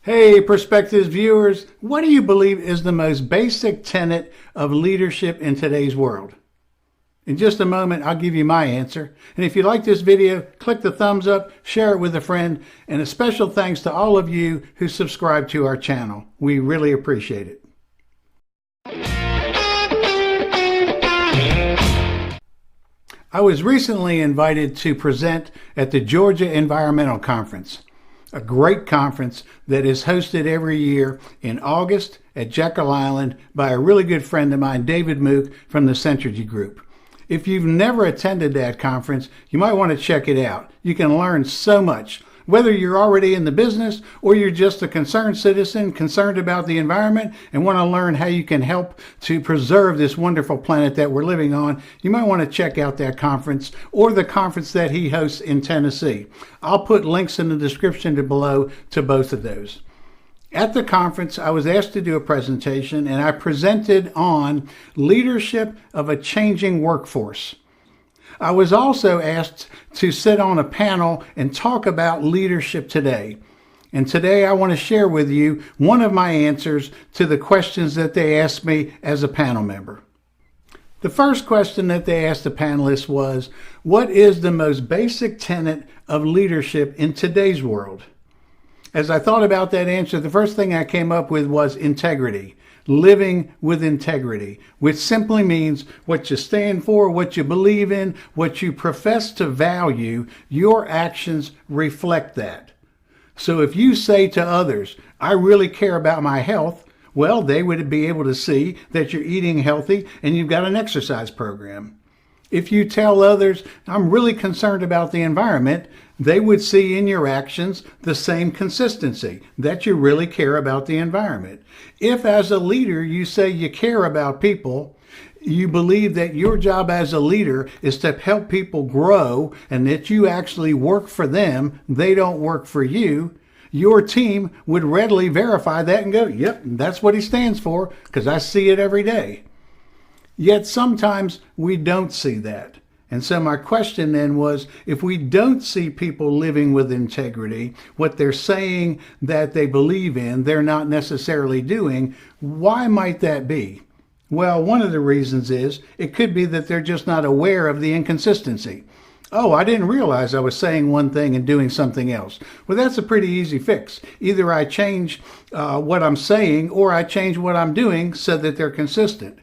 Hey, prospective viewers, what do you believe is the most basic tenet of leadership in today's world? In just a moment, I'll give you my answer. And if you like this video, click the thumbs up, share it with a friend, and a special thanks to all of you who subscribe to our channel. We really appreciate it. I was recently invited to present at the Georgia Environmental Conference, a great conference that is hosted every year in August at Jekyll Island by a really good friend of mine, David Mook from the Centrigy Group. If you've never attended that conference, you might want to check it out. You can learn so much, whether you're already in the business or you're just a concerned citizen concerned about the environment and want to learn how you can help to preserve this wonderful planet that we're living on. You might want to check out that conference or the conference that he hosts in Tennessee. I'll put links in the description below to both of those. At the conference, I was asked to do a presentation, and I presented on leadership of a changing workforce. I was also asked to sit on a panel and talk about leadership today. And today I want to share with you one of my answers to the questions that they asked me as a panel member. The first question that they asked the panelists was, what is the most basic tenet of leadership in today's world? As I thought about that answer, the first thing I came up with was integrity. Living with integrity, which simply means what you stand for, what you believe in, what you profess to value, your actions reflect that. So if you say to others, I really care about my health, well, they would be able to see that you're eating healthy and you've got an exercise program. If you tell others, I'm really concerned about the environment, they would see in your actions the same consistency, that you really care about the environment. If as a leader you say you care about people, you believe that your job as a leader is to help people grow and that you actually work for them, they don't work for you, your team would readily verify that and go, yep, that's what he stands for, because I see it every day. Yet sometimes we don't see that. And so my question then was, if we don't see people living with integrity, what they're saying that they believe in, they're not necessarily doing, why might that be? Well, one of the reasons is it could be that they're just not aware of the inconsistency. Oh, I didn't realize I was saying one thing and doing something else. Well, that's a pretty easy fix. Either I change what I'm saying or I change what I'm doing so that they're consistent.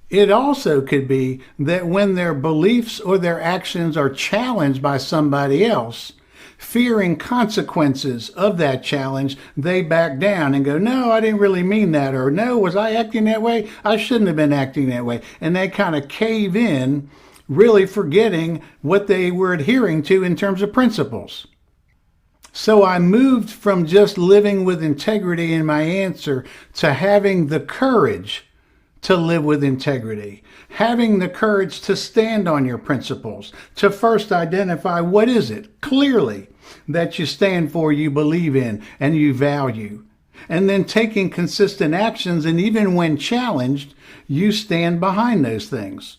It also could be that when their beliefs or their actions are challenged by somebody else, fearing consequences of that challenge, they back down and go, no, I didn't really mean that, or no, was I acting that way? I shouldn't have been acting that way. And they kind of cave in, really forgetting what they were adhering to in terms of principles. So I moved from just living with integrity in my answer to having the courage to live with integrity, having the courage to stand on your principles, to first identify what is it clearly that you stand for, you believe in, and you value, and then taking consistent actions, and even when challenged, you stand behind those things.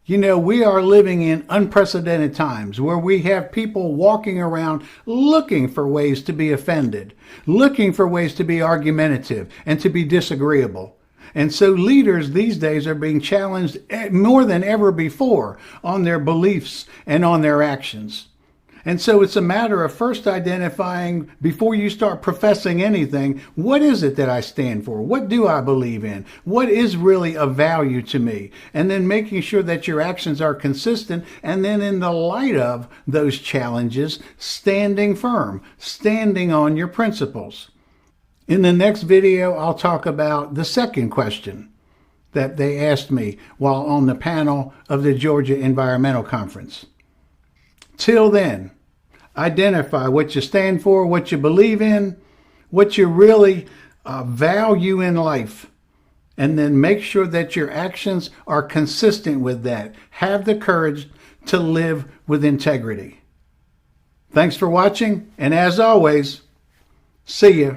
You know, we are living in unprecedented times where we have people walking around looking for ways to be offended, looking for ways to be argumentative and to be disagreeable. And so leaders these days are being challenged more than ever before on their beliefs and on their actions. And so it's a matter of first identifying, before you start professing anything, what is it that I stand for? What do I believe in? What is really of value to me? And then making sure that your actions are consistent. And then in the light of those challenges, standing firm, standing on your principles. In the next video, I'll talk about the second question that they asked me while on the panel of the Georgia Environmental Conference. Till then, identify what you stand for, what you believe in, what you really value in life, and then make sure that your actions are consistent with that. Have the courage to live with integrity. Thanks for watching, and as always, see ya.